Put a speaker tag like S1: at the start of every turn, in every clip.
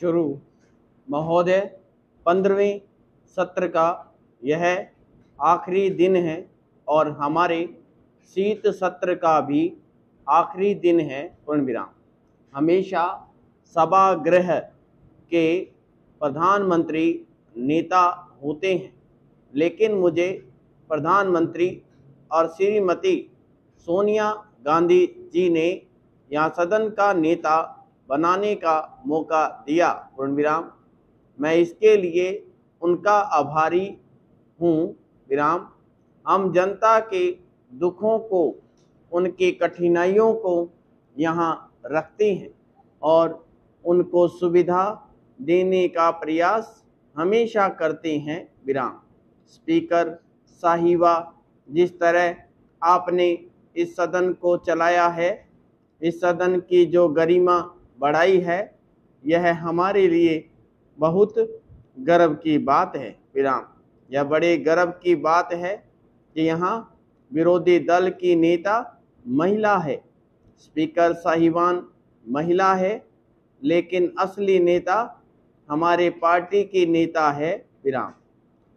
S1: शुरू। महोदय, 15वें सत्र का यह आखिरी दिन है और हमारे शीत सत्र का भी आखिरी दिन है। पूर्ण विराम। हमेशा सभागृह के प्रधानमंत्री नेता होते हैं, लेकिन मुझे प्रधानमंत्री और श्रीमती सोनिया गांधी जी ने यहाँ सदन का नेता बनाने का मौका दिया। पूर्ण विराम। मैं इसके लिए उनका आभारी हूँ। विराम। हम जनता के दुखों को, उनकी कठिनाइयों को यहाँ रखते हैं और उनको सुविधा देने का प्रयास हमेशा करते हैं। विराम। स्पीकर साहिबा, जिस तरह आपने इस सदन को चलाया है, इस सदन की जो गरिमा बढ़ाई है, यह हमारे लिए बहुत गर्व की बात है। विराम। यह बड़े गर्व की बात है कि यहाँ विरोधी दल की नेता महिला है। स्पीकर साहिबान महिला है, लेकिन असली नेता हमारे पार्टी की नेता है। विराम।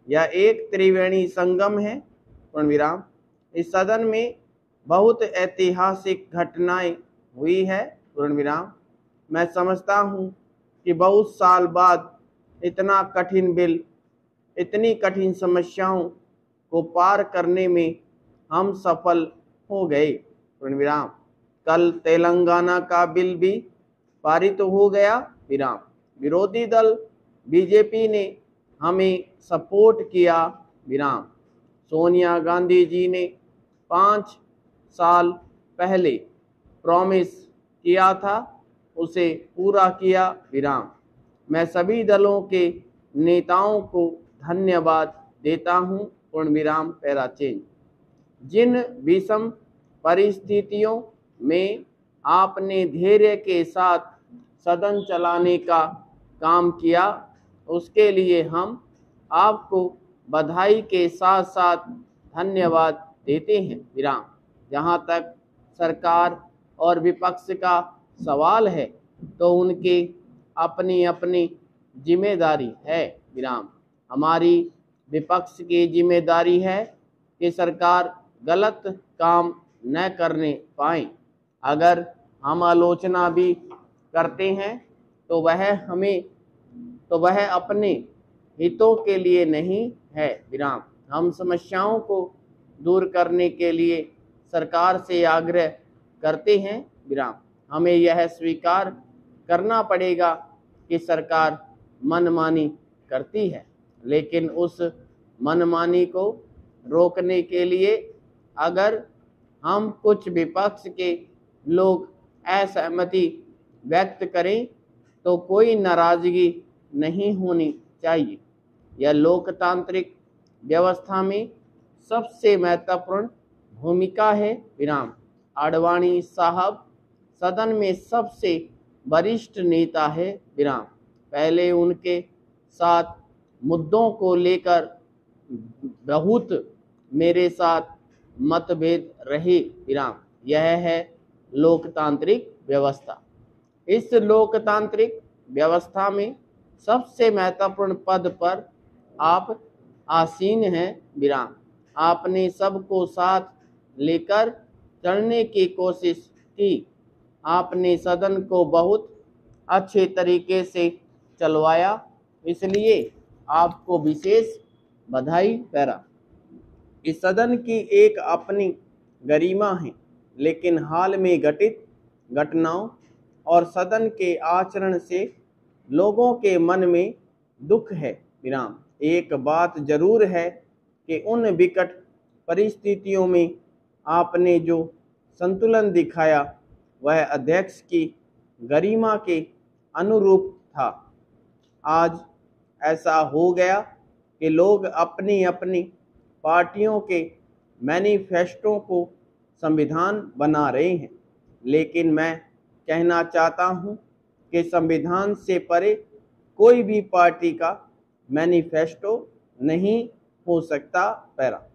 S1: यह एक त्रिवेणी संगम है। पूर्ण विराम। इस सदन में बहुत ऐतिहासिक घटनाएं हुई है। पूर्ण विराम। मैं समझता हूं कि बहुत साल बाद इतना कठिन बिल, इतनी कठिन समस्याओं को पार करने में हम सफल हो गए। पूर्ण विराम। कल तेलंगाना का बिल भी पारित हो गया। विराम। विरोधी दल बीजेपी ने हमें सपोर्ट किया। विराम। सोनिया गांधी जी ने 5 साल पहले प्रॉमिस किया था, उसे पूरा किया। विराम। मैं सभी दलों के नेताओं को धन्यवाद देता हूं। पूर्ण विराम। Para change. जिन विषम परिस्थितियों में आपने धैर्य के साथ सदन चलाने का काम किया, उसके लिए हम आपको बधाई के साथ साथ धन्यवाद देते हैं। विराम। जहाँ तक सरकार और विपक्ष का सवाल है, तो उनकी अपनी अपनी जिम्मेदारी है। विराम। हमारी विपक्ष की जिम्मेदारी है कि सरकार गलत काम न करने पाए। अगर हम आलोचना भी करते हैं तो वह अपने हितों के लिए नहीं है। विराम। हम समस्याओं को दूर करने के लिए सरकार से आग्रह करते हैं। विराम। हमें यह स्वीकार करना पड़ेगा कि सरकार मनमानी करती है, लेकिन उस मनमानी को रोकने के लिए अगर हम कुछ विपक्ष के लोग असहमति व्यक्त करें तो कोई नाराजगी नहीं होनी चाहिए। यह लोकतांत्रिक व्यवस्था में सबसे महत्वपूर्ण भूमिका है। विराम। आडवाणी साहब सदन में सबसे वरिष्ठ नेता है। विराम। पहले उनके साथ मुद्दों को लेकर बहुत मेरे साथ मतभेद रहे। विराम। यह है लोकतांत्रिक व्यवस्था। इस लोकतांत्रिक व्यवस्था में सबसे महत्वपूर्ण पद पर आप आसीन हैं। विराम। आपने सबको साथ लेकर चलने की कोशिश की। आपने सदन को बहुत अच्छे तरीके से चलवाया, इसलिए आपको विशेष बधाई। पैरा। इस सदन की एक अपनी गरिमा है, लेकिन हाल में घटित घटनाओं और सदन के आचरण से लोगों के मन में दुख है। विराम। एक बात जरूर है कि उन विकट परिस्थितियों में आपने जो संतुलन दिखाया वह अध्यक्ष की गरिमा के अनुरूप था। आज ऐसा हो गया कि लोग अपनी अपनी पार्टियों के मैनिफेस्टो को संविधान बना रहे हैं, लेकिन मैं कहना चाहता हूं कि संविधान से परे कोई भी पार्टी का मैनिफेस्टो नहीं हो सकता। पैरा।